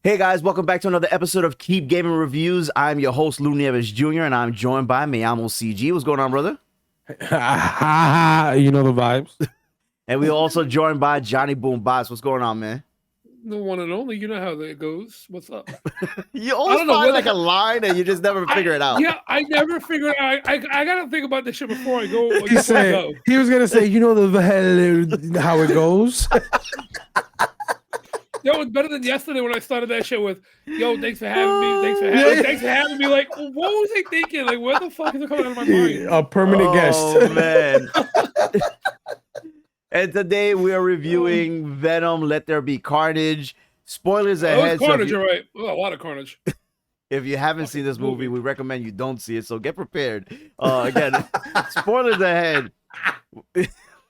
Hey guys, welcome back to another episode of Keep Gaming Reviews. I'm your host, Lu Nieves Jr., and I'm joined by Miyamo CG. What's going on, brother? You know the vibes. And we're also joined by Johnny BoomBotz. What's going on, man? The one and only. You know how that goes. What's up? You I always don't know find where the like a hell. line and you just never figure it out. Yeah, I never figured out. I gotta think about this shit before I go. He Before I said go. he was gonna say, you know the hell how it goes. That was better than yesterday when I started that shit with, "Yo, thanks for having me. Thanks for having me." Like, what was I thinking? Like, what the fuck is it coming out of my mind? A permanent guest. Oh, man. And today we are reviewing Venom, Let There Be Carnage. Spoilers It ahead. was Carnage, So you're right. Oh, a lot of Carnage. if you haven't seen this movie, we recommend you don't see it. So get prepared. Again, spoilers ahead.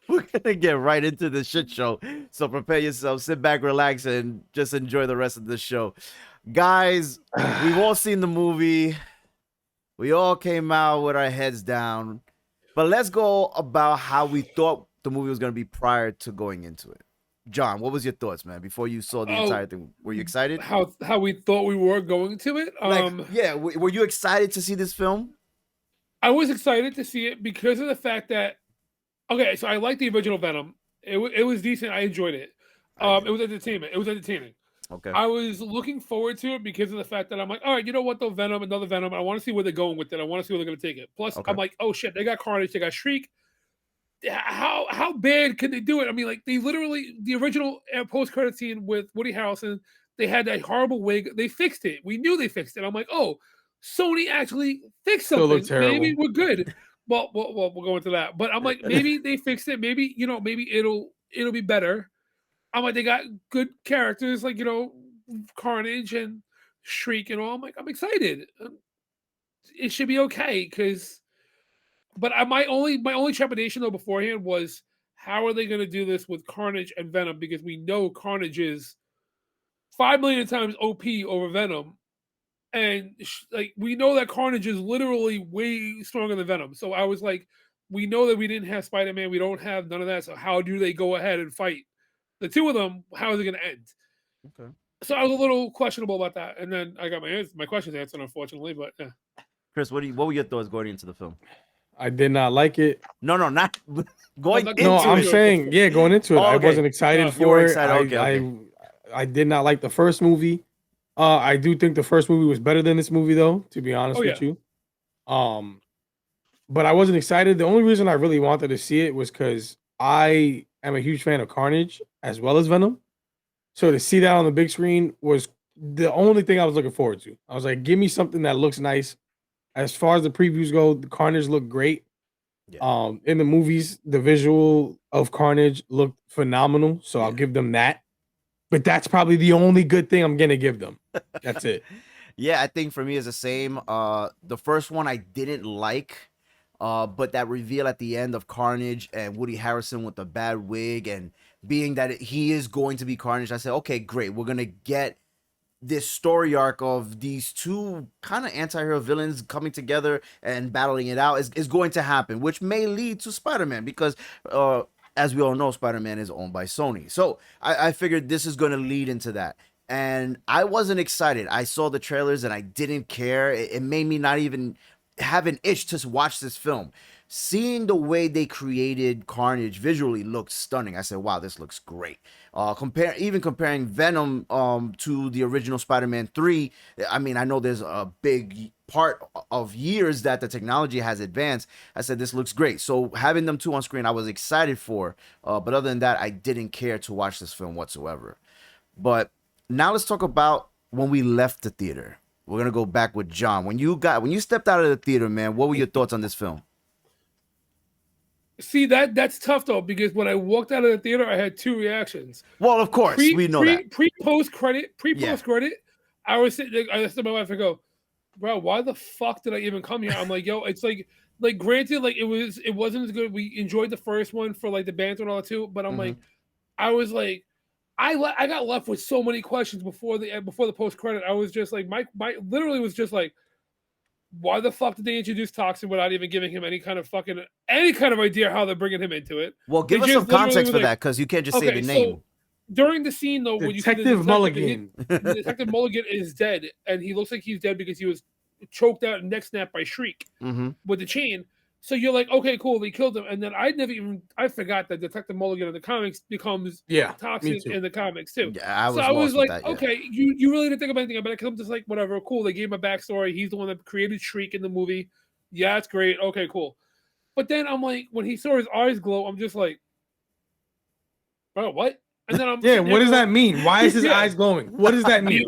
We're gonna get right into the shit show. So prepare yourself, sit back, relax, and just enjoy the rest of the show. Guys, we've all seen the movie. We all came out with our heads down. But let's go about how we thought the movie was gonna be prior to going into it. John, what was your thoughts, man, before you saw the entire thing? Were you excited? How we thought we were going to it. Were you excited to see this film? I was excited to see it because of the fact that, okay, so I like the original Venom. It was decent. I enjoyed it. It was entertainment. It was entertaining. Okay. I was looking forward to it because of the fact that I'm like, all right, you know what, though, Venom, another Venom. I want to see where they're going with it. I want to see where they're going to take it. Plus, Okay. I'm like, oh shit, they got Carnage, they got Shriek. How bad can they do it? I mean, like, they literally, the original post credit scene with Woody Harrelson, they had that horrible wig. They fixed it. We knew they fixed it. I'm like, oh, Sony actually fixed Still something. looked terrible. Maybe we're good. Well, we'll go into that. But I'm like, maybe they fixed it. Maybe, maybe it'll be better. I'm like, they got good characters, like, Carnage and Shriek and all. I'm like, I'm excited. It should be okay because. But my only trepidation though beforehand was, how are they going to do this with Carnage and Venom, because we know Carnage is 5 million times OP over Venom, and like, we know that Carnage is literally way stronger than Venom. So I was like, we know that we didn't have Spider-Man, we don't have none of that. So how do they go ahead and fight the two of them? How is it going to end? Okay. So I was a little questionable about that, and then I got my questions answered, unfortunately. But yeah. Chris, what were your thoughts going into the film? I did not like it. No, not going not into No, I'm it. saying, yeah, going into it. Oh, I okay. wasn't excited You for were it. excited. Okay. I did not like the first movie. I do think the first movie was better than this movie, though, to be honest with you. But I wasn't excited. The only reason I really wanted to see it was because I am a huge fan of Carnage as well as Venom. So to see that on the big screen was the only thing I was looking forward to. I was like, give me something that looks nice. As far as the previews go, the Carnage looked great. Yeah. In the movies, the visual of Carnage looked phenomenal. So I'll give them that. But that's probably the only good thing I'm gonna give them. That's it. Yeah, I think for me it's the same. The first one I didn't like. But that reveal at the end of Carnage and Woody Harrelson with the bad wig and being that he is going to be Carnage, I said, okay, great. We're gonna get this story arc of these two kind of anti-hero villains coming together and battling it out is going to happen, which may lead to Spider-Man because as we all know, Spider-Man is owned by Sony. So I figured this is going to lead into that. And I wasn't excited. I saw the trailers and I didn't care. It made me not even have an itch to watch this film. Seeing the way they created Carnage visually looked stunning. I said, wow, this looks great. Comparing Venom to the original Spider-Man 3, I mean, I know there's a big part of years that the technology has advanced. I said, this looks great. So having them two on screen, I was excited for. But other than that, I didn't care to watch this film whatsoever. But now let's talk about when we left the theater. We're going to go back with John. When you stepped out of the theater, man, what were your thoughts on this film? See, that's tough though, because when I walked out of the theater, I had two reactions. Well, of course, we know that. Post credit, I was sitting. I asked my wife, I go, bro, why the fuck did I even come here? I'm like, yo, it's like granted, like it wasn't as good. We enjoyed the first one for like the banter and all that too, but I'm like, I was like, I got left with so many questions before the post credit. I was just like, my literally was just like, why the fuck did they introduce Toxin without even giving him any kind of idea how they're bringing him into it? Well, give us some context for that, because you can't just say the name. during the scene though, when you see the Detective detective, Mulligan. the Detective Mulligan is dead, and he looks like he's dead because he was choked out and neck snapped by Shriek Mm-hmm. with the chain. So you're like, okay, cool, they killed him, and then I forgot that Detective Mulligan in the comics becomes Yeah, me toxic too. in the comics too. Yeah, I was So I lost was with like, that. Yeah. okay, you really didn't think about anything about it because I'm just like, whatever, cool. They gave him a backstory. He's the one that created Shriek in the movie. Yeah, it's great. Okay, cool. But then I'm like, when he saw his eyes glow, I'm just like, bro, what? And then I'm Yeah, sitting there what does going, that mean? Why is his Yeah. eyes glowing? What does that mean?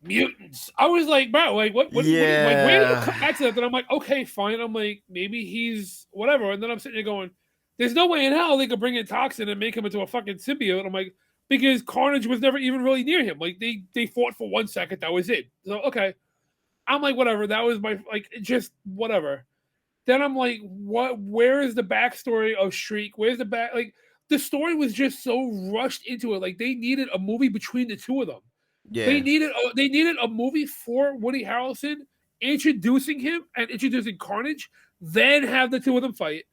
Mutants. I was like, bro, like what like where do you Yeah. come back to that? Then I'm like, okay, fine. I'm like, maybe he's whatever. And then I'm sitting there going, there's no way in hell they could bring in Toxin and make him into a fucking symbiote. I'm like, because Carnage was never even really near him. Like they fought for 1 second, that was it. So okay. I'm like, whatever, that was my like just whatever. Then I'm like, where is the backstory of Shriek? Where's the back like the story was just so rushed into it. Like they needed a movie between the two of them. Yeah. They needed a movie for Woody Harrelson, introducing him and introducing Carnage, then have the two of them fight,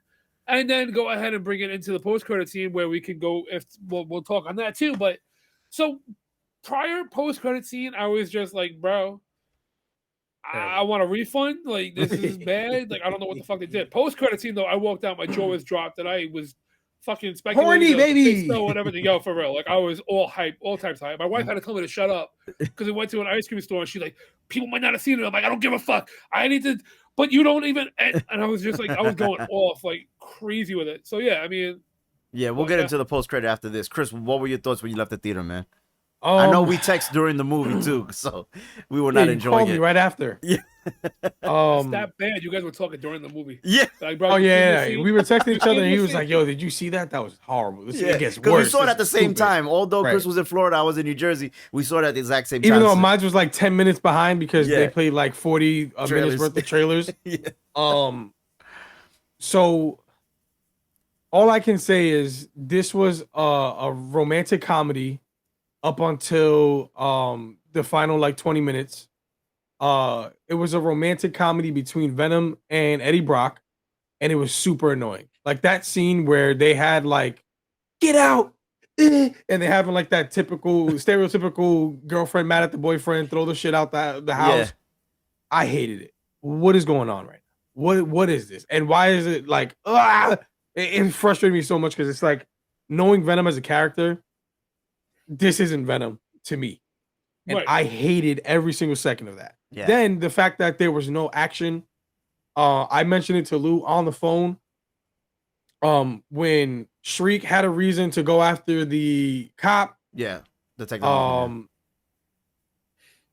and then go ahead and bring it into the post-credit scene where we can go if we'll talk on that too. But so prior post-credit scene, I was just like, bro, I want a refund. Like this is bad. Like I don't know what the fuck they did. Post-credit scene though, I walked out, my jaw was dropped, and I was fucking speculating. Horny, baby. And everything. Yo, for real. Like I was all hype, all types hype. My wife had to tell me to shut up because we went to an ice cream store and she's like, people might not have seen it. I'm like, I don't give a fuck. I need to, but you don't even. And I was just like, I was going off like crazy with it. So yeah, I mean, Yeah, we'll get into the post credit after this. Chris, what were your thoughts when you left the theater, man? I I know we text during the movie too, so we were not enjoying called it. me right after. Yeah. it's that bad. You guys were talking during the movie. Yeah. Like, bro, Oh you seen yeah, this scene? we were texting each other, and he this was scene? like, "Yo, did you see that? That was horrible. It gets Because worse." we saw it This at the is same stupid." time. Although Chris Right. was in Florida, I was in New Jersey. We saw it at the exact same Even time. though mine was like 10 minutes behind because Yeah. they played like 40 minutes Trailers. worth of trailers. Yeah. So all I can say is this was a romantic comedy up until the final like 20 minutes. It was a romantic comedy between Venom and Eddie Brock, and it was super annoying. Like that scene where they had like, get out, and they having like that typical stereotypical girlfriend mad at the boyfriend, throw the shit out the house. Yeah. I hated it. What is going on right now? What is this? And why is it like it frustrated me so much because it's like knowing Venom as a character, this isn't Venom to me. And Right. I hated every single second of that. Yeah. Then the fact that there was no action, I mentioned it to Lou on the phone. When Shriek had a reason to go after the cop, Yeah. The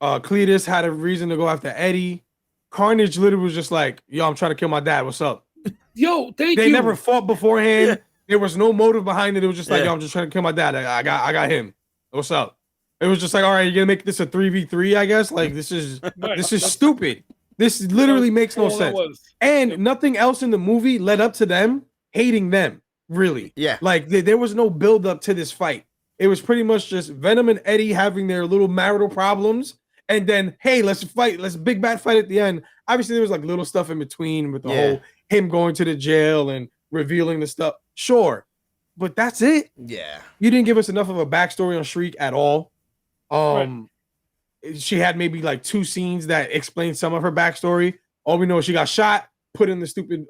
Cletus had a reason to go after Eddie. Carnage literally was just like, "Yo, I'm trying to kill my dad. What's up?" Yo, thank They you. never fought beforehand. Yeah. There was no motive behind it. It was just like, Yeah. "Yo, I'm just trying to kill my dad. I got him. What's up?" It was just like, "All right, you're gonna make this a 3v3, I guess." Like this is Right. this is stupid. This literally makes no all that sense. was. And nothing else in the movie led up to them hating them. Really, Yeah. like there was no build up to this fight. It was pretty much just Venom and Eddie having their little marital problems, and then hey, let's fight. Let's big bad fight at the end. Obviously, there was like little stuff in between with the whole him going to the jail and revealing the stuff. Sure, but that's it. Yeah. You didn't give us enough of a backstory on Shriek at all. She had maybe like 2 scenes that explained some of her backstory. All we know is she got shot, put in the stupid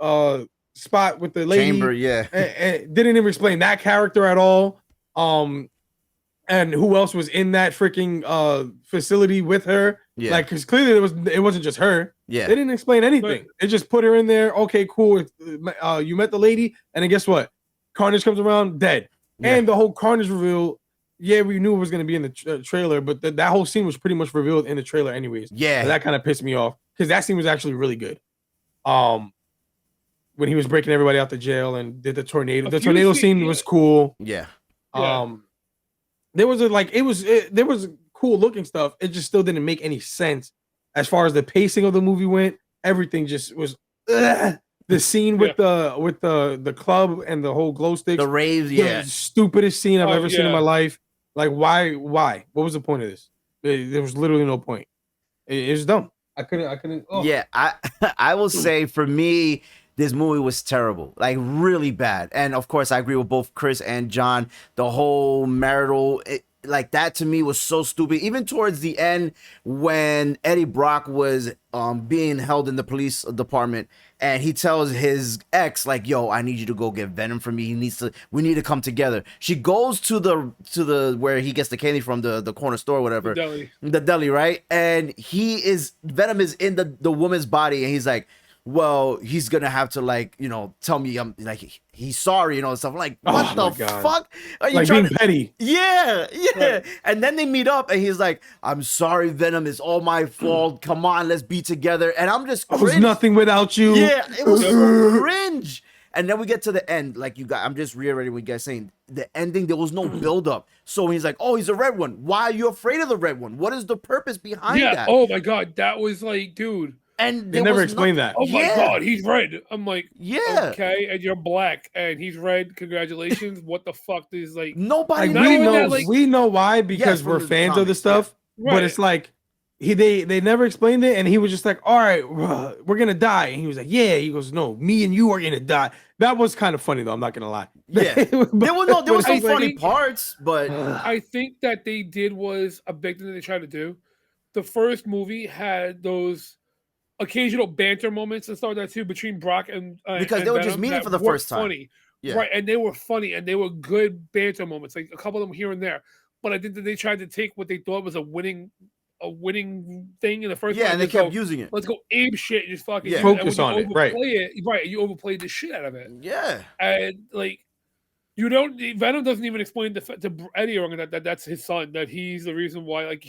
spot with the lady. Chamber, yeah. And didn't even explain that character at all. And who else was in that freaking facility with her? Yeah. Like, because clearly it wasn't just her. Yeah. They didn't explain anything. They just put her in there. Okay, cool. You met the lady, and then guess what? Carnage comes around, dead. Yeah. And the whole Carnage reveal. Yeah, we knew it was going to be in the trailer, but that whole scene was pretty much revealed in the trailer, anyways. Yeah. And that kind of pissed me off because that scene was actually really good. When he was breaking everybody out the jail and did the tornado. The tornado scene was cool. Yeah. There was there was cool looking stuff. It just still didn't make any sense as far as the pacing of the movie went. Everything just was the scene with the club and the whole glow sticks. The raves, yeah. The stupidest scene I've ever seen in yeah. my life. Like, why? What was the point of this? There was literally no point. It was dumb. I couldn't. Oh. Yeah, I will say for me, this movie was terrible, like really bad. And of course, I agree with both Chris and John. The whole marital, like that to me was so stupid. Even towards the end, when Eddie Brock was being held in the police department, and he tells his ex like, "Yo, I need you to go get Venom for me. We need to come together." She goes to the where he gets the candy from, the corner store, whatever, the deli, right? And Venom is in the woman's body, and he's like, well, he's gonna have to, like, you know, tell me I'm like he's sorry, you know, and stuff. I'm like, what the fuck? Are you like trying being petty? Yeah. Right. And then they meet up, and he's like, I'm sorry, Venom, it's all my fault. Come on, let's be together. And I'm just I was nothing without you. Yeah, it was so cringe. And then we get to the end, like I'm just reiterating what you guys saying. The ending, there was no build up. So he's like, oh, he's a red one. Why are you afraid of the red one? What is the purpose behind that? Oh my god, that was like, dude. And they never explained that. Oh my god, he's red. I'm like, yeah, okay, and you're black, and he's red. Congratulations. What the fuck is like? Nobody knows. We know why, because we're fans of the stuff. Yeah. But it's like they never explained it, and he was just like, all right, we're gonna die, and he was like, yeah. He goes, no, me and you are gonna die. That was kind of funny though. I'm not gonna lie. Yeah, there was some funny parts, but I think that they did was a big thing that they tried to do. The first movie had those occasional banter moments and stuff like that too between Brock and because they were just meeting for the first time. Funny, right? And they were funny, and they were good banter moments, like a couple of them here and there. But I think that they tried to take what they thought was a winning thing in the first. Yeah, and they kept using it. Let's go ape shit and just fucking focus on it, right? Right, you overplayed the shit out of it. Yeah, and like. Venom doesn't even explain to Eddie or that's his son, that he's the reason why. Like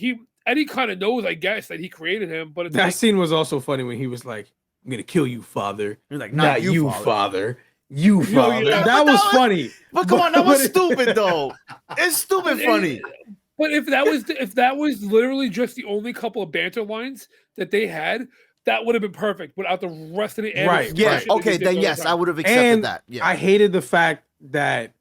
Eddie kind of knows, I guess, that he created him. But it's that scene was also funny when he was like, "I'm gonna kill you, father." You're like, "Not you, father. You, father." Yeah, that was funny. But come on, that was stupid though. It's stupid funny. But if that was literally just the only couple of banter lines that they had, that would have been perfect. Without the rest of the end, right? Yeah. Okay, then yes, I would have accepted that. Yeah. I hated the fact that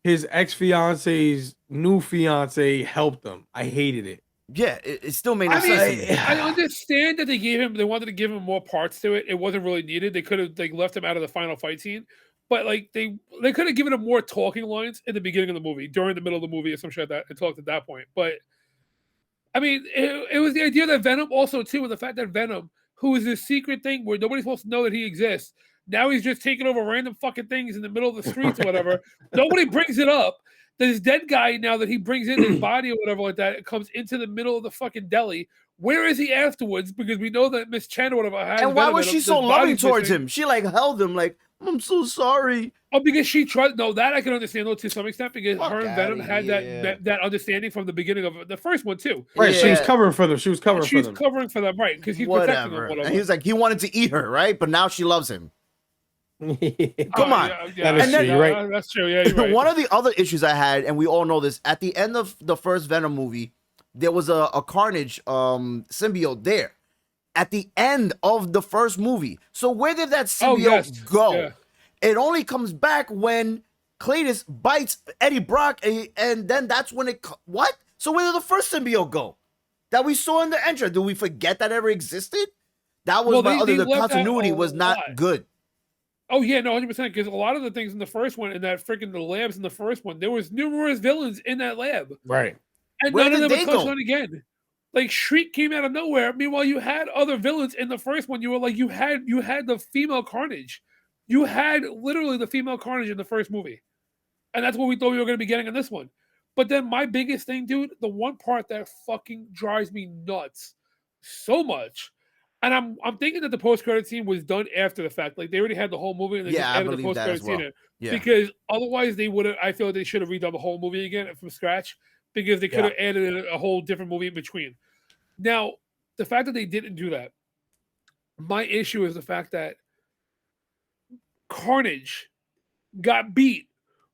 his ex-fiance's new fiance helped them. I hated it. Yeah, it still made no sense. I understand that they wanted to give him more parts to it. It wasn't really needed. They could have left him out of the final fight scene, but like they could have given him more talking lines in the beginning of the movie, during the middle of the movie, or some shit like that, and talked at that point. But I mean, it was the idea that Venom also too, and the fact that Venom, who is this secret thing where nobody's supposed to know that he exists, now he's just taking over random fucking things in the middle of the streets or whatever. Nobody brings it up. This dead guy, now that he brings in his body or whatever like that, it comes into the middle of the fucking deli. Where is he afterwards? Because we know that Miss Chen or whatever has. And why was she so loving towards him? She like held him like, I'm so sorry. Oh, because she tried. No, that I can understand though to some extent, because her and Venom had that understanding from the beginning of the first one too. Right, she was covering for them. She was covering for them, right? Because he's protecting them. Whatever. And he was like, he wanted to eat her, right? But now she loves him. Come on. That is true. You're right. That's true. Yeah, you're right. One of the other issues I had, and we all know this, at the end of the first Venom movie, there was a Carnage symbiote there. At the end of the first movie. So where did that symbiote go? Yeah. It only comes back when Cletus bites Eddie Brock, and then that's when it... What? So where did the first symbiote go? That we saw in the intro. Did we forget that ever existed? That was the continuity was not good. Oh yeah, no, 100%. Because a lot of the things in the first one, in that freaking the labs in the first one, there was numerous villains in that lab, right? And none of them would touch on again. Like Shriek came out of nowhere. Meanwhile, you had other villains in the first one. You were like, you had the female Carnage. You had literally the female Carnage in the first movie, and that's what we thought we were going to be getting in this one. But then my biggest thing, dude, the one part that fucking drives me nuts so much. And I'm thinking that the post-credit scene was done after the fact. Like, they already had the whole movie, and they just added the post-credit scene in. Yeah. Because otherwise they would have... I feel like they should have redone the whole movie again from scratch, because they could have added a whole different movie in between. Now, the fact that they didn't do that, my issue is the fact that Carnage got beat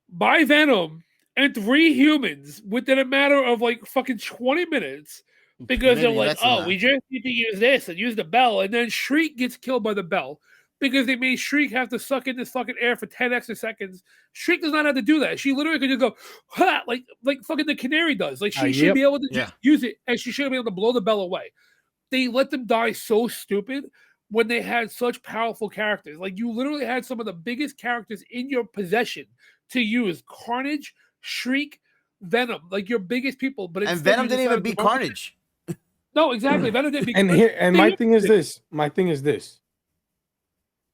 by Venom and 3 humans within a matter of, like, fucking 20 minutes. Because they're like, we just need to use this and use the bell. And then Shriek gets killed by the bell because they made Shriek have to suck in this fucking air for 10 extra seconds. Shriek does not have to do that. She literally could just go, ha, like fucking the canary does. Like, she should be able to just use it, and she should be able to blow the bell away. They let them die so stupid. when they had such powerful characters. Like you literally had some of the biggest characters in your possession to use: Carnage, Shriek, Venom, like your biggest people. But And instead Venom you didn't even decided to beat market it. Carnage. No, exactly. Venom didn't beat And Carnage. here, and They my used thing is it. this. My thing is this.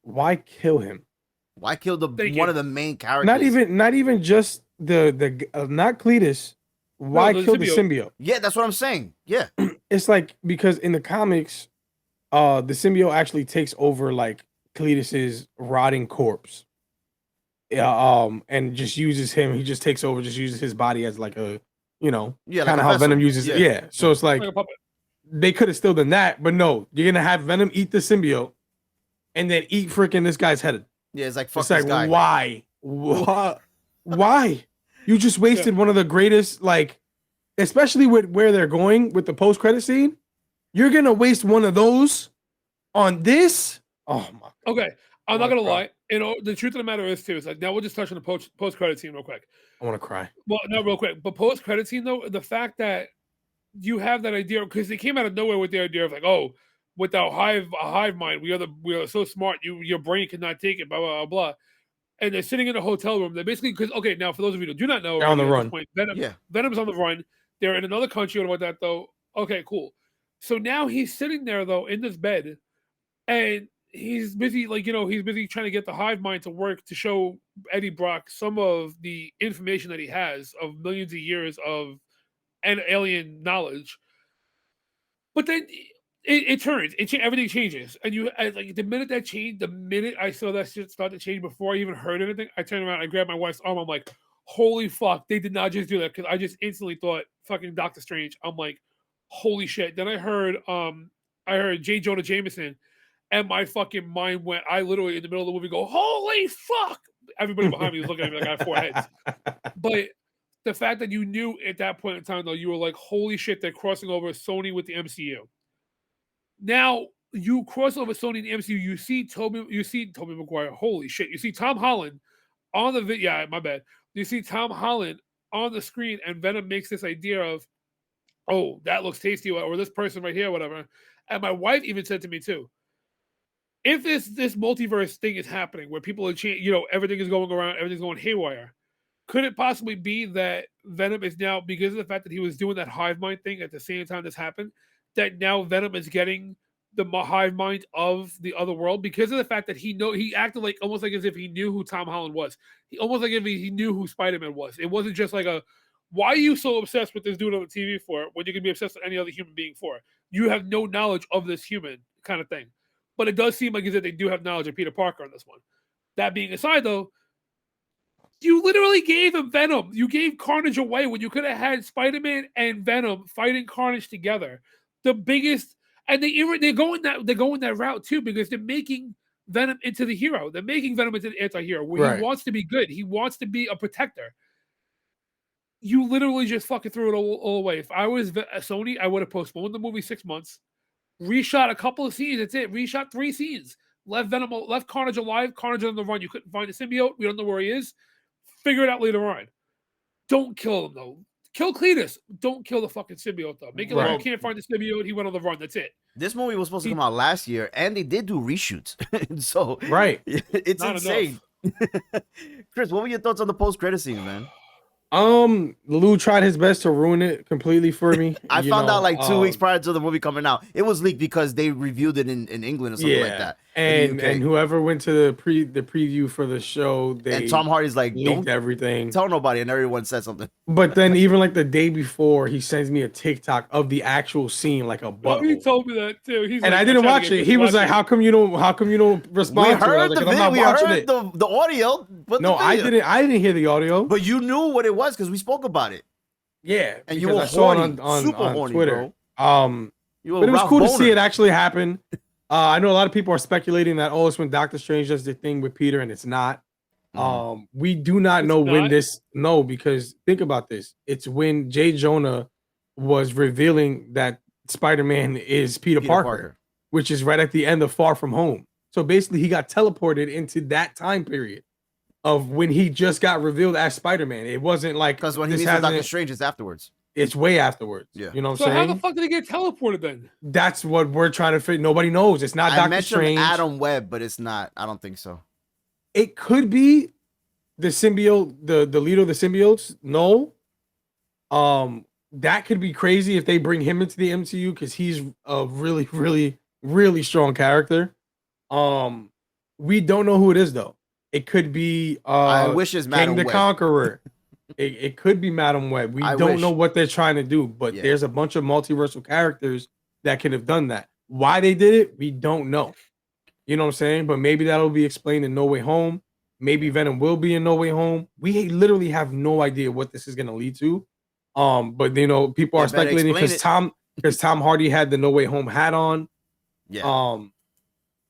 Why kill him? Why kill Thank one you. of the main characters? Not even just the not Cletus. Why the kill the symbiote. symbiote? Yeah, that's what I'm saying. Yeah. It's like because in the comics, the symbiote actually takes over like Cletus's rotting corpse. Yeah, and just uses him. He just takes over, just uses his body as like a, Yeah, like kind a of how Venom vessel. uses Yeah. it. Yeah. So it's like Like a puppet. they could have still done that, but no, you're gonna have Venom eat the symbiote and then eat freaking this guy's head. Yeah, it's like fuck It's this like guy. why? Why? You just wasted one of the greatest, like, especially with where they're going with the post-credit scene. You're gonna waste one of those on this? Oh my. Okay, I'm I not wanna gonna cry. lie. The truth of the matter is too. It's like now we'll just touch on the post credit scene real quick. I want to cry. Well, not real quick, but post credit scene though, the fact that you have that idea because they came out of nowhere with the idea of like, oh, with our hive mind, we are so smart, your brain cannot take it, blah blah blah blah. And they're sitting in a hotel room. They're basically because okay, now for those of you who do not know, They're on the at this run. point, Yeah. Venom's on the run. They're in another country or what that though. Okay, cool. So now he's sitting there though in this bed, and he's busy he's busy trying to get the hive mind to work to show Eddie Brock some of the information that he has of millions of years of alien knowledge. But then it turns, everything changes, and like the minute that changed, the minute I saw that shit start to change before I even heard anything, I turned around, I grabbed my wife's arm, I'm like, holy fuck, they did not just do that because I just instantly thought fucking Doctor Strange. I'm like, holy shit. Then I heard J. Jonah Jameson, and my fucking mind went. I literally in the middle of the movie go, holy fuck! Everybody behind me was looking at me like I had four heads. But the fact that you knew at that point in time, though, you were like, holy shit, they're crossing over Sony with the MCU. Now you cross over Sony and the MCU, you see Tobey Maguire. Holy shit! You see Tom Holland on the video. Yeah, my bad. You see Tom Holland on the screen, and Venom makes this idea of, oh, that looks tasty, or this person right here, whatever. And my wife even said to me too, if this multiverse thing is happening where people are changing, everything is going around, everything's going haywire, could it possibly be that Venom is now, because of the fact that he was doing that hive mind thing at the same time this happened, that now Venom is getting the hive mind of the other world because of the fact that he acted like almost like as if he knew who Tom Holland was. He almost like if he knew who Spider-Man was. It wasn't just like why are you so obsessed with this dude on the TV for when you can be obsessed with any other human being for? You have no knowledge of this human kind of thing. But it does seem like as if they do have knowledge of Peter Parker on this one. That being aside, though, you literally gave him Venom. You gave Carnage away when you could have had Spider-Man and Venom fighting Carnage together. The biggest, and they're going that route too because they're making Venom into the hero. They're making Venom into the anti-hero where he wants to be good. He wants to be a protector. You literally just fucking threw it all away. If I was Sony, I would have postponed the movie 6 months, reshot a couple of scenes. That's it. Reshot 3 scenes. Left Carnage alive. Carnage on the run. You couldn't find the symbiote. We don't know where he is. Figure it out later on. Don't kill him though. Kill Cletus. Don't kill the fucking symbiote though. Make it like you can't find the symbiote. He went on the run. That's it. This movie was supposed to come out last year, and they did do reshoots. So it's Not insane. Chris, what were your thoughts on the post-credit scene, man? Lou tried his best to ruin it completely for me. I found out like 2 weeks prior to the movie coming out. It was leaked because they reviewed it in England or something like that. And whoever went to the preview for the show, and Tom Hardy's like, don't everything. Tell nobody, and everyone said something. But then even like the day before, he sends me a TikTok of the actual scene, like a butthole. He told me that too. He's and I didn't watch it. He was like, "How come you don't respond?" We heard to it? I was like, we heard the audio. But no, I didn't hear the audio. But you knew what it was because we spoke about it. Yeah, and you were horny, super horny, Twitter. Bro. But it was cool to see it actually happen. I know a lot of people are speculating that it's when Doctor Strange does the thing with Peter, and it's not. We do not know when this. No, because think about this. It's when J. Jonah was revealing that Spider-Man is Peter Parker, which is right at the end of Far From Home. So basically, he got teleported into that time period of when he just got revealed as Spider-Man. It wasn't like because when he meets Doctor Strange, it's afterwards. It's way afterwards. Yeah. You know what So I'm how saying? the fuck did he get teleported then? That's what we're trying to figure. Nobody knows. It's not I Doctor mentioned Strange. Adam Webb, but it's not. I don't think so. It could be the symbiote, the leader of the symbiotes. No. That could be crazy if they bring him into the MCU because he's a really, really, really strong character. We don't know who it is though. It could be I wish it's King Madam the Web. Conqueror. It could be Madam Web. We I don't wish. know what they're trying to do, but Yeah. there's a bunch of multiversal characters that could have done that. Why they did it, we don't know. You know what I'm saying? But maybe that'll be explained in No Way Home. Maybe Venom will be in No Way Home. We literally have no idea what this is going to lead to. But you know, people They are better speculating explain because Tom Hardy had the No Way Home hat on. Yeah.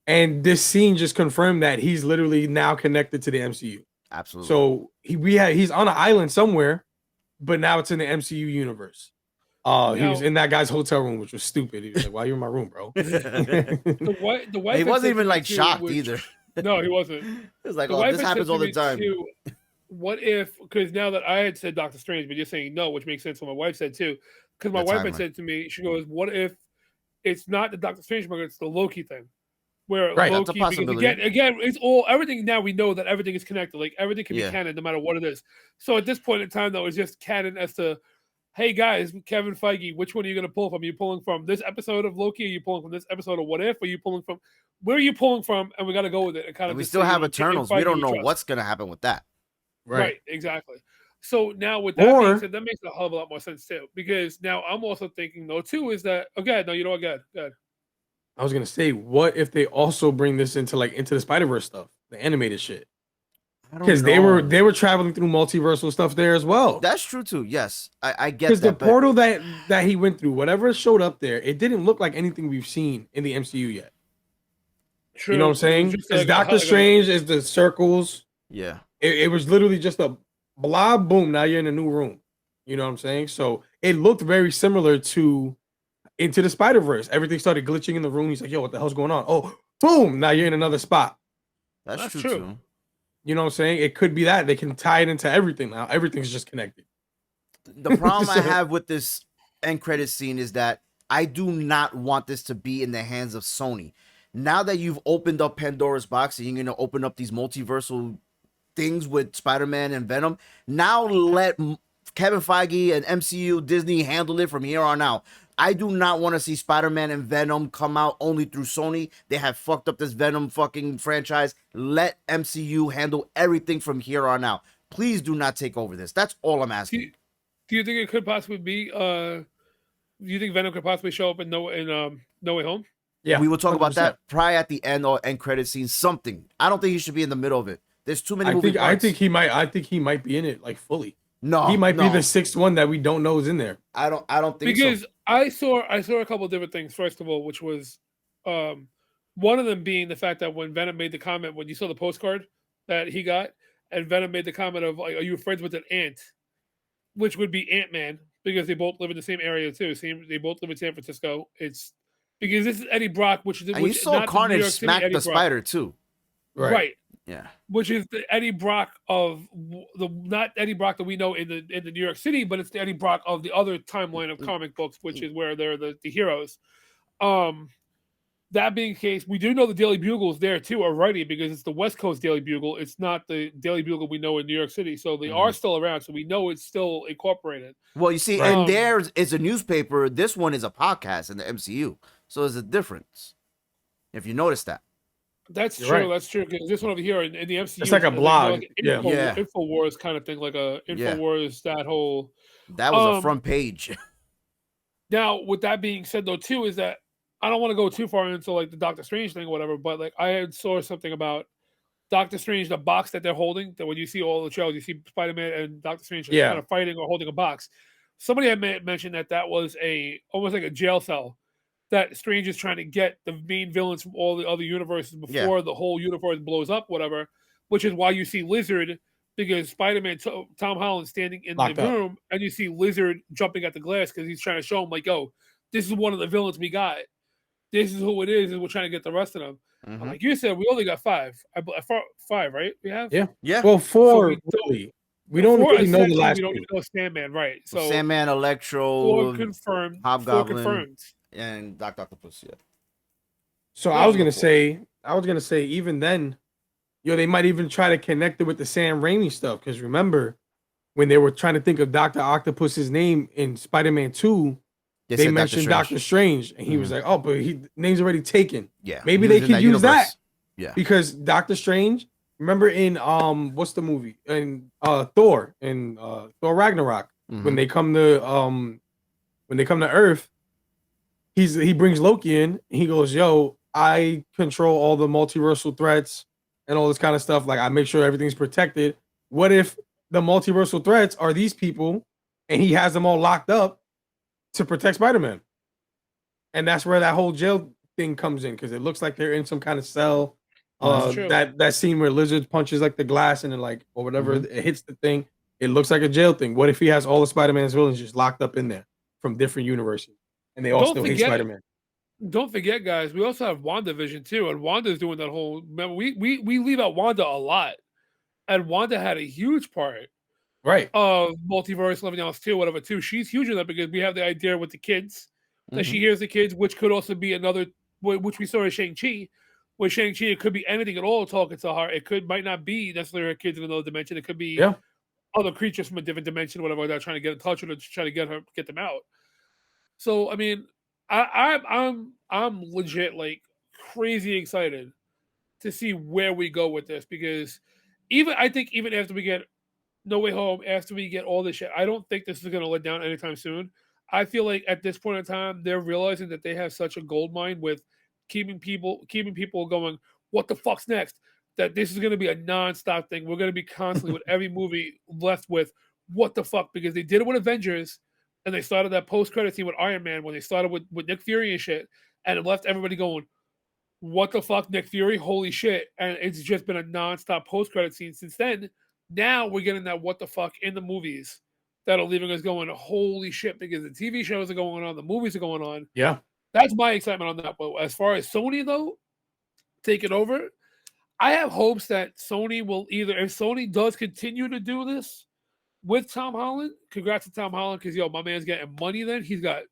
And this scene just confirmed that he's literally now connected to the MCU. Absolutely. So he's on an island somewhere, but now it's in the MCU universe. He was in that guy's hotel room, which was stupid. He was like, "Why are you in my room, bro?" The wife he had wasn't said even to me like too, shocked which- either. No, he wasn't. It was like, The oh, wife this had happens said to all the me time. too, what if? Because now that I had said Doctor Strange, but you're saying no, which makes sense. What my wife said too. Because my The wife had timeline. said to me, she goes, "What if it's not the Doctor Strange manga, it's the Loki thing?" Where Right, that's a Loki, because possibility. again, it's all everything. Now we know that everything is connected. Like everything can Yeah. be canon, no matter what it is. So at this point in time, though, it's just canon as to, hey guys, Kevin Feige, which one are you going to pull from? Are you pulling from this episode of Loki? Are you pulling from this episode of What If? Are you pulling from where are you pulling from? And we got to go with it. And kind And of we just still say, have in Eternals. Feige We don't we know trust. what's gonna happen with that. Right, exactly. So now with that being Or- said, that makes a hell of a lot more sense too. Because now I'm also thinking though too is that okay, no, you know what, good. I was gonna say, what if they also bring this into the Spider-Verse stuff, the animated shit? I don't Because know. they were traveling through multiversal stuff there as well. That's true too. Yes, I get Because that. the portal that he went through, whatever showed up there, it didn't look like anything we've seen in the MCU yet. True. You know what I'm It was saying? just Because like Doctor Strange is the circles. Yeah. It was literally just a blah, boom. Now you're in a new room. You know what I'm saying? So it looked very similar to Into the Spider-Verse. Everything started glitching in the room. He's like, yo, what the hell's going on? Oh, boom. Now you're in another spot. That's true true. too. You know what I'm saying? It could be that. They can tie it into everything now. Everything's just connected. The problem I So- have with this end credit scene is that I do not want this to be in the hands of Sony. Now that you've opened up Pandora's box and you're going to open up these multiversal things with Spider-Man and Venom, now let Kevin Feige and MCU Disney handle it from here on out. I do not want to see Spider-Man and Venom come out only through Sony. They have fucked up this Venom fucking franchise. Let MCU handle everything from here on out. Please do not take over this. That's all I'm asking. Do you think it could possibly be? Do you think Venom could possibly show up in No Way Home? Yeah, We will talk about 100%. that probably at the end or end credit scene. Something. I don't think he should be in the middle of it. There's too many moving I parts. think he might be in it like fully. No, He might be no. the sixth one that we don't know is in there. I don't think Because so. I saw a couple of different things. First of all, which was one of them being the fact that when Venom made the comment, when you saw the postcard that he got, and Venom made the comment of like, "Are you friends with an ant?" Which would be Ant-Man, because they both live in the same area too. They both live in San Francisco. It's because this is Eddie Brock, which is And you which, saw not the New Carnage York City smack Eddie the Brock. spider too. Right. Yeah. Which is the Eddie Brock of the not Eddie Brock that we know in the New York City, but it's the Eddie Brock of the other timeline of comic books, which is where they're the heroes. That being the case, we do know the Daily Bugle is there too already, because it's the West Coast Daily Bugle. It's not the Daily Bugle we know in New York City, so they are still around. So we know it's still incorporated. Well, you see, and theirs is a newspaper. This one is a podcast in the MCU. So there's a difference. If you notice that. That's You're true. right. That's true. Because this one over here in the MCU, It's like a is more blog. like Yeah. Yeah. Infowars kind of thing, like a Yeah. Infowars. That whole. That was a front page. Now, with that being said, though, too, is that I don't want to go too far into like the Doctor Strange thing or whatever, but like I had saw something about Doctor Strange, the box that they're holding. That when you see all the trailers, you see Spider-Man and Doctor Strange kind of fighting or holding a box. Somebody had mentioned that was almost like a jail cell that Strange is trying to get the main villains from all the other universes before the whole universe blows up, whatever. Which is why you see Lizard, because Spider-Man, Tom Holland standing in Locked the up. room, and you see Lizard jumping at the glass because he's trying to show him like, "Yo, this is one of the villains we got. This is who it is, and we're trying to get the rest of them." Like you said, we only got five. Five, right? We have. Yeah. Yeah. Well, four we don't- really. We don't Four really know the essentially last we don't two. know Sandman, right? So So Sandman, four Electro, confirmed. Four Hobgoblin, confirmed. and Doctor Octopus. Yeah, So Yeah. I was gonna say, even then, they might even try to connect it with the Sam Raimi stuff. Because remember, when they were trying to think of Doctor Octopus's name in Spider-Man 2, they they said Doctor mentioned Strange. Doctor Strange, and he was like, "Oh, but he name's already taken." Yeah, Maybe they using could that use that universe. Yeah. because Doctor Strange. Remember in what's the movie in Thor in Thor Ragnarok when Mhm. they come to Earth, he brings Loki in. He goes, "Yo, I control all the multiversal threats and all this kind of stuff. Like I make sure everything's protected. What if the multiversal threats are these people, and he has them all locked up to protect Spider-Man?" And that's where that whole jail thing comes in because it looks like they're in some kind of cell. That's true. That scene where Lizard punches like the glass and then like or whatever Mhm. it hits the thing, it looks like a jail thing. What if he has all the Spider-Man's villains just locked up in there from different universes and they all Don't still hate forget, Spider-Man? don't forget, guys. We also have WandaVision too, and Wanda's doing that whole. Remember, we leave out Wanda a lot, and Wanda had a huge part Right. of multiverse, living else too, whatever too. She's huge in that because we have the idea with the kids that she Mhm. hears the kids, which could also be another, which we saw in Shang-Chi. With Shang-Chi, it could be anything at all talking to her. It might not be necessarily her kids in another dimension. It could be Yeah. other creatures from a different dimension, whatever. They're trying to get in touch with her, to try to get them out. So I mean, I'm legit like crazy excited to see where we go with this because I think even after we get No Way Home, after we get all this shit, I don't think this is gonna let down anytime soon. I feel like at this point in time, they're realizing that they have such a gold mine with keeping people going, what the fuck's next? That this is gonna be a non-stop thing. We're gonna be constantly with every movie left with what the fuck, because they did it with Avengers and they started that post-credit scene with Iron Man when they started with Nick Fury and shit, and it left everybody going, what the fuck, Nick Fury? Holy shit. And it's just been a non-stop post-credit scene since then. Now we're getting that what the fuck in the movies that are leaving us going, holy shit, because the TV shows are going on, the movies are going on. Yeah. That's my excitement on that. But as far as Sony, though, taking over, I have hopes that Sony will either, if Sony does continue to do this with Tom Holland, congrats to Tom Holland, because, my man's getting money then. He's got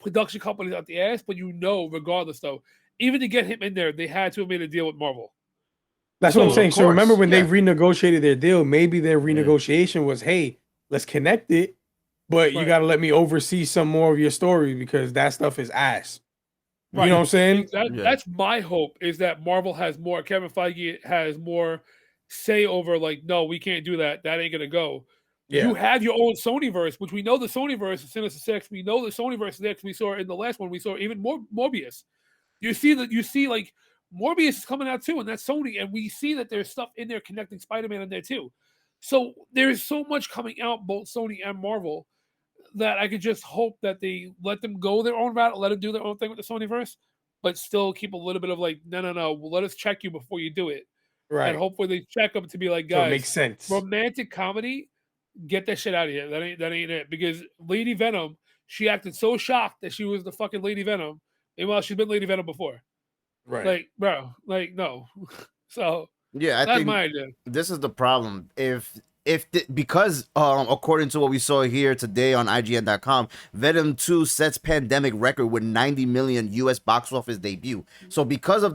production companies out the ass, but regardless, though, even to get him in there, they had to have made a deal with Marvel. That's what I'm So, saying. Of So remember course. when they Yeah. renegotiated their deal, maybe their renegotiation was, hey, let's connect it, but you right, got to let me oversee some more of your story because that stuff is ass. You right. know what I'm saying? Yeah. That's my hope, is that Marvel has more, Kevin Feige has more say over, like, no, we can't do that. That ain't gonna go. Yeah. You have your own Sonyverse, which we know the Sonyverse is Sinister Six. We know the Sonyverse is next. We saw in the last one. We saw even more Morbius. You see like Morbius is coming out too, and that's Sony, and we see that there's stuff in there connecting Spider-Man in there too. So there's so much coming out, both Sony and Marvel, that I could just hope that they let them go their own route, let them do their own thing with the Sonyverse, but still keep a little bit of like, no, well, let us check you before you do it, and Right. hopefully they check them to be like, So it makes guys, sense. romantic comedy, get that shit out of here. That ain't it. Because Lady Venom, she acted so shocked that she was the fucking Lady Venom. Meanwhile, she's been Lady Venom before. Right. Like, bro, like, no. So Yeah, I that's think my idea. this is the problem. Because according to what we saw here today on IGN.com, Venom 2 sets pandemic record with 90 million US box office debut. So because of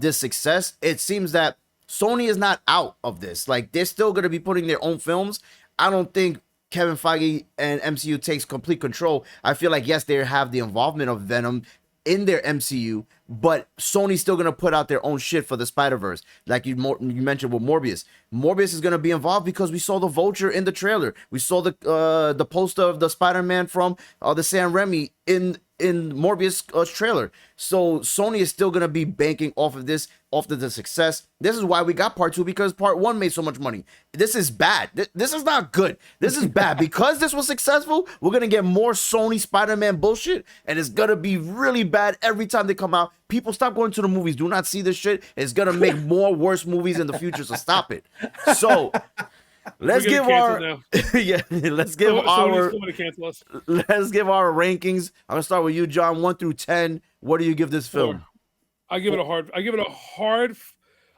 this success, it seems that Sony is not out of this. Like, they're still going to be putting their own films. I don't think Kevin Feige and MCU takes complete control. I feel like, yes, they have the involvement of Venom in their MCU, but Sony's still gonna put out their own shit for the Spider-Verse, like you mentioned with Morbius. Morbius is gonna be involved because we saw the Vulture in the trailer. We saw the poster of the Spider-Man from the Sam Raimi in Morbius trailer. So Sony is still gonna be banking off of this, off of the success. This is why we got part 2, because part 1 made so much money. This is bad. This is not good. This is bad. Because this was successful, we're gonna get more Sony Spider-Man bullshit, and it's gonna be really bad every time they come out. People, stop going to the movies. Do not see this shit. It's gonna make more worse movies in the future. So stop it. So let's give our yeah. Let's give our cancel us. let's give our rankings. I'm gonna start with you, John. 1 through 10. What do you give this film? I give it a hard.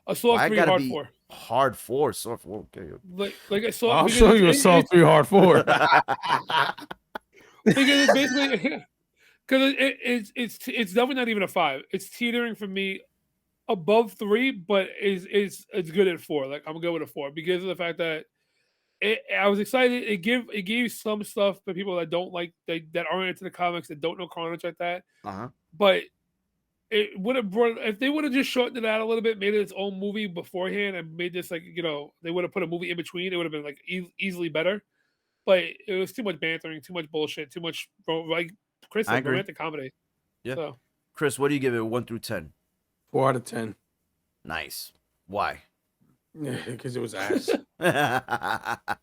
A soft I 3, gotta hard be 4. hard 4, soft 4. Okay. Like a soft. I'll because show you a soft 3 hard 4. because it's basically because it's definitely not even a 5. It's teetering for me above 3, but it's good at 4. Like I'm good with a 4 because of the fact that I was excited. It gave some stuff for people that don't like that aren't into the comics that don't know Carnage like that. Uh-huh. But it would have brought if they would have just shortened it out a little bit, made it its own movie beforehand, and made this like they would have put a movie in between. It would have been like easily better. But it was too much bantering, too much bullshit, too much like Chris said, romantic comedy. Yeah. So. Chris, what do you give it 1 through 10? 4 out of 10. Nice. Why? Yeah, because it was ass.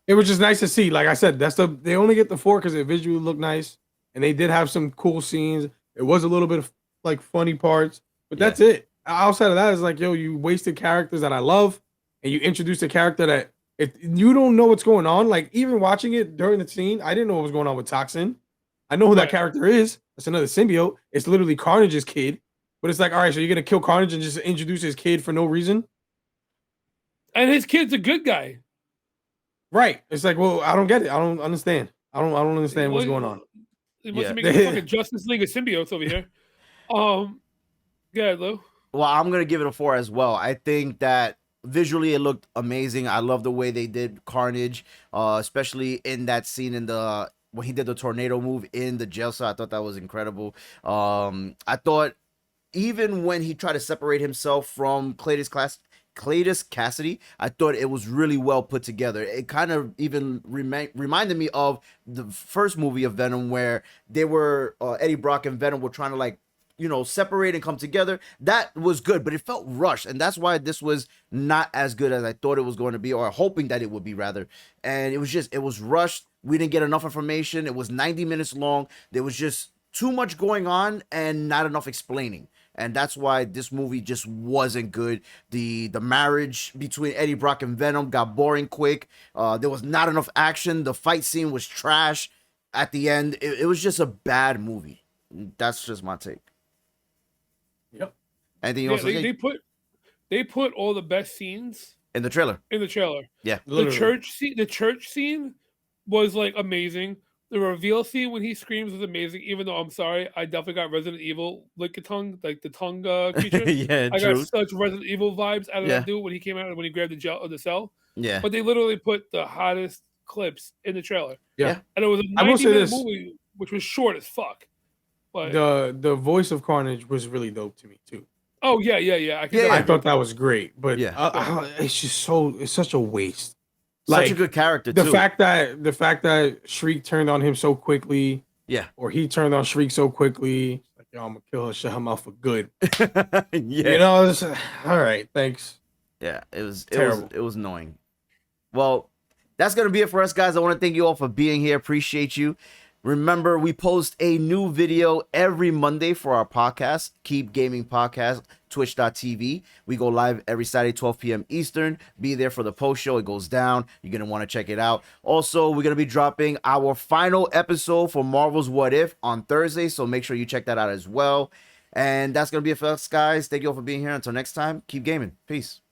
It was just nice to see. Like I said, they only get the 4 because it visually looked nice, and they did have some cool scenes. It was a little bit of like funny parts, but that's it. Outside of that, it's like, yo, you wasted characters that I love, and you introduced a character that if you don't know what's going on, like even watching it during the scene, I didn't know what was going on with Toxin. I know who that character is. That's another symbiote. It's literally Carnage's kid, but it's like, all right, so you're gonna kill Carnage and just introduce his kid for no reason? And his kid's a good guy. Right. It's like, well, I don't get it. I don't understand. I don't understand what's going on. They must be making a fucking Justice League of symbiotes over here. Yeah, Lou. Well, I'm gonna give it a 4 as well. I think that visually it looked amazing. I love the way they did Carnage, especially in that scene when he did the tornado move in the jail cell. I thought that was incredible. I thought even when he tried to separate himself from Cletus Cassidy, I thought it was really well put together. It kind of even reminded me of the first movie of Venom, where they were Eddie Brock and Venom were trying to like separate and come together. That was good, but it felt rushed, and that's why this was not as good as I thought it was going to be, or hoping that it would be rather. And it was rushed. We didn't get enough information. It was 90 minutes long. There was just too much going on and not enough explaining. And that's why this movie just wasn't good. The marriage between Eddie Brock and Venom got boring quick. There was not enough action. The fight scene was trash at the end. It was just a bad movie. That's just my take. Yep. Anything else? They put all the best scenes in the trailer. Yeah. Literally. The church scene was like amazing. The reveal scene when he screams was amazing. Even though I'm sorry, I definitely got Resident Evil lick a tongue, like the tongue creature. Yeah, I got such Resident Evil vibes out of that dude when he came out when he grabbed the cell. Yeah. But they literally put the hottest clips in the trailer. Yeah. And it was a 90-minute movie, which was short as fuck. But the voice of Carnage was really dope to me too. Oh yeah. I thought that was great, but it's just it's such a waste. Such a good character too. The fact that Shriek turned on him so quickly, or he turned on Shriek so quickly, like, yo, I'm gonna kill her, shut him out for good. It's, all right, thanks. Yeah, it was terrible. It was annoying. Well, that's gonna be it for us, guys. I want to thank you all for being here. Appreciate you. Remember, we post a new video every Monday for our podcast, Keep Gaming Podcast, twitch.tv. We go live every Saturday, 12 p.m. Eastern. Be there for the post show. It goes down. You're going to want to check it out. Also, we're going to be dropping our final episode for Marvel's What If on Thursday, so make sure you check that out as well. And that's going to be it for us, guys. Thank you all for being here. Until next time, keep gaming. Peace.